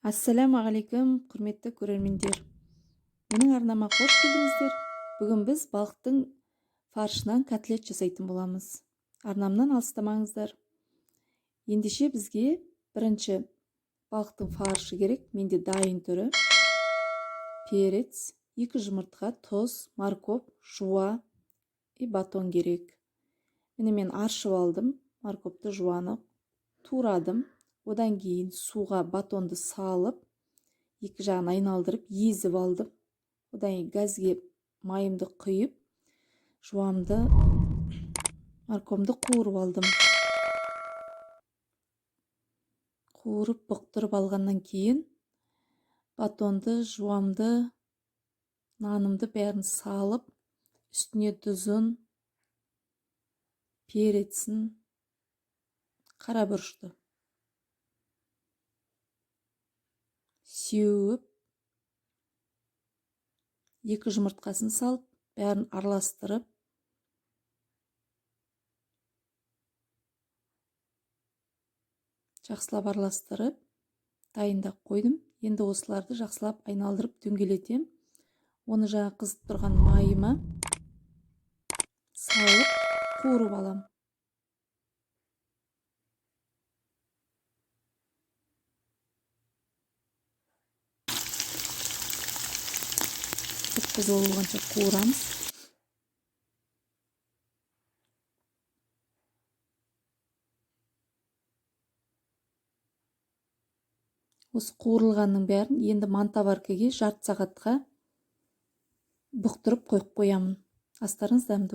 Ассалаумағалейкум, құрметті көрермендер. Менің арнама қош келдіңіздер. Бүгін біз балықтың фаршынан котлет жасайтын боламыз. Арнамнан алыстамаңыздар. Ендеше бізге бірінші балықтың фаршы керек. Менде дайын түрі. Перец, 2 жұмыртқа, тұз, морковь, жуа и батон керек. Міне мен аршып алдым. Морковьті жуаны турадым. Одан кейін суға батонды салып, екі жағын айналдырып, езіп алдым. Одан кейін газге майымды құйып, жуамды, морковьді қуырып алдым. Қуырып, бұқтырып алғаннан кейін, батонды, жуамды, нанымды бәрін салып, үстіне тұзын, перецін, қара бұрышты сеуіп, 2 жұмыртқасын салып, бәрін араластырып, жақсылап араластырып, дайындап қойдым. Енді осыларды жақсылап айналдырып дөңгелетем. Оны жаңа қызып тұрған майыма салып, қуырып алам. Қызыл болғанша қуырамыз. Осы қуырылғанның бәрін енді мантаваркаға жарты сағатқа бұқтырып қойып қоямын. Астарыңыз дәмді.